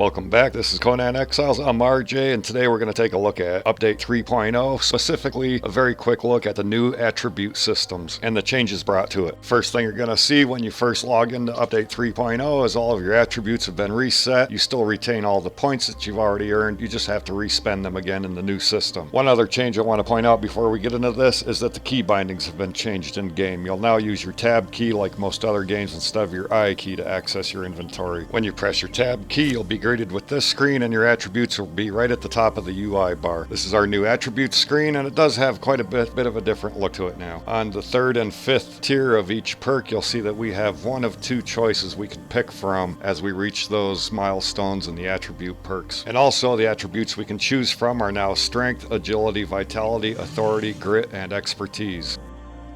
Welcome back. This is Conan Exiles. I'm RJ, and today we're going to take a look at Update 3.0, specifically a very quick look at the new attribute systems and the changes brought to it. First thing you're going to see when you first log into Update 3.0 is all of your attributes have been reset. You still retain all the points that you've already earned. You just have to respend them again in the new system. One other change I want to point out before we get into this is that the key bindings have been changed in game. You'll now use your tab key like most other games instead of your I key to access your inventory. When you press your tab key, you'll be greeted with this screen and your attributes will be right at the top of the UI bar. This is our new attributes screen, and it does have quite a bit of a different look to it now. On the third and fifth tier of each perk, you'll see that we have one of two choices we can pick from as we reach those milestones in the attribute perks. And also the attributes we can choose from are now strength, agility, vitality, authority, grit, and expertise.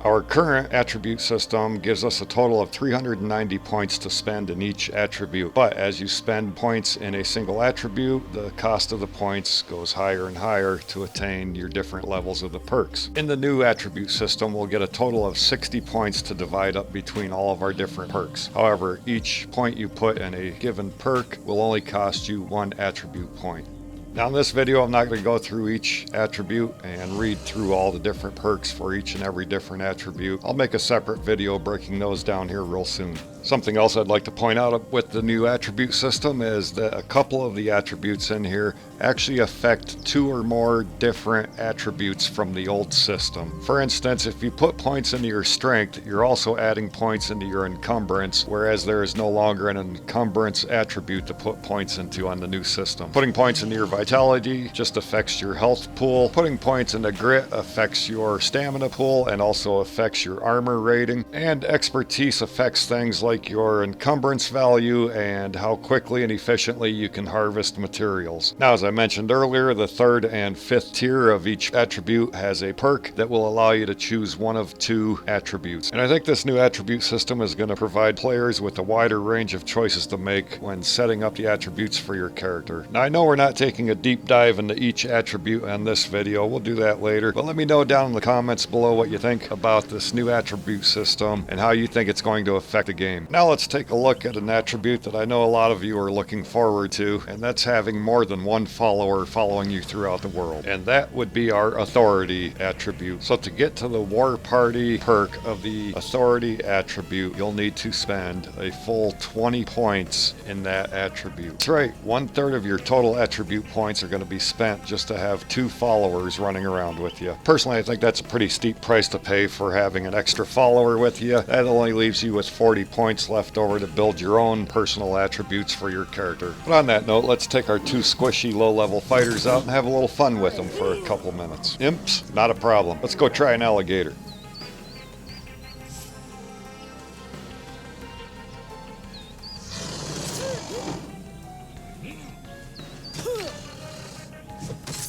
Our current attribute system gives us a total of 390 points to spend in each attribute, but as you spend points in a single attribute, the cost of the points goes higher and higher to attain your different levels of the perks. In the new attribute system, we'll get a total of 60 points to divide up between all of our different perks. However, each point you put in a given perk will only cost you one attribute point. Now in this video, I'm not going to go through each attribute and read through all the different perks for each and every different attribute. I'll make a separate video breaking those down here real soon. Something else I'd like to point out with the new attribute system is that a couple of the attributes in here actually affect two or more different attributes from the old system. For instance, if you put points into your strength, you're also adding points into your encumbrance, whereas there is no longer an encumbrance attribute to put points into on the new system. Putting points into your vitality just affects your health pool. Putting points into grit affects your stamina pool and also affects your armor rating. And expertise affects things like your encumbrance value and how quickly and efficiently you can harvest materials. Now, as I mentioned earlier, the third and fifth tier of each attribute has a perk that will allow you to choose one of two attributes. And I think this new attribute system is going to provide players with a wider range of choices to make when setting up the attributes for your character. Now, I know we're not taking a deep dive into each attribute on this video. We'll do that later. But let me know down in the comments below what you think about this new attribute system and how you think it's going to affect the game. Now let's take a look at an attribute that I know a lot of you are looking forward to, and that's having more than one follower following you throughout the world. And that would be our authority attribute. So to get to the war party perk of the authority attribute, you'll need to spend a full 20 points in that attribute. That's right, 1/3 of your total attribute points are going to be spent just to have two followers running around with you. Personally, I think that's a pretty steep price to pay for having an extra follower with you. That only leaves you with 40 points left over to build your own personal attributes for your character. But on that note, let's take our two squishy low-level fighters out and have a little fun with them for a couple minutes. Imps, not a problem. Let's go try an alligator.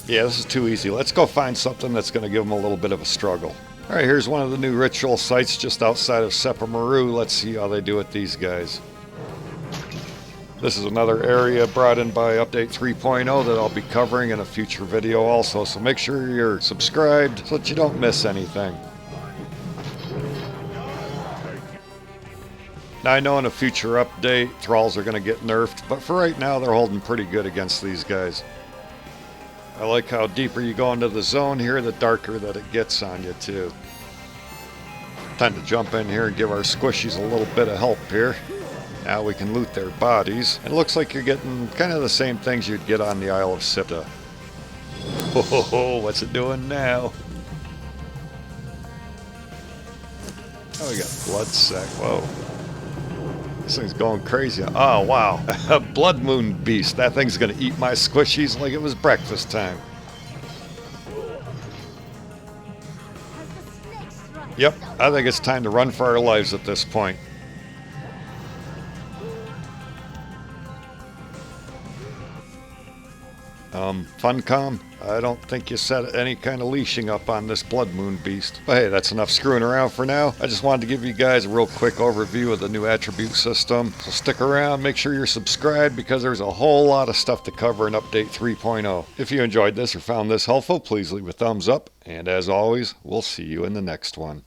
Yeah, this is too easy. Let's go find something that's going to give them a little bit of a struggle. Alright, here's one of the new ritual sites just outside of Sepamaru. Let's see how they do with these guys. This is another area brought in by Update 3.0 that I'll be covering in a future video also, so make sure you're subscribed so that you don't miss anything. Now I know in a future update, thralls are going to get nerfed, but for right now they're holding pretty good against these guys. I like how deeper you go into the zone here, the darker that it gets on you too. Time to jump in here and give our squishies a little bit of help here. Now we can loot their bodies. And it looks like you're getting kind of the same things you'd get on the Isle of Sipta. Oh, what's it doing now? Oh, we got blood sack. Whoa. This thing's going crazy. Oh, wow. A blood moon beast. That thing's going to eat my squishies like it was breakfast time. Yep, I think it's time to run for our lives at this point. Funcom, I don't think you set any kind of leashing up on this blood moon beast. But hey, that's enough screwing around for now. I just wanted to give you guys a real quick overview of the new attribute system. So stick around, make sure you're subscribed because there's a whole lot of stuff to cover in Update 3.0. If you enjoyed this or found this helpful, please leave a thumbs up. And as always, we'll see you in the next one.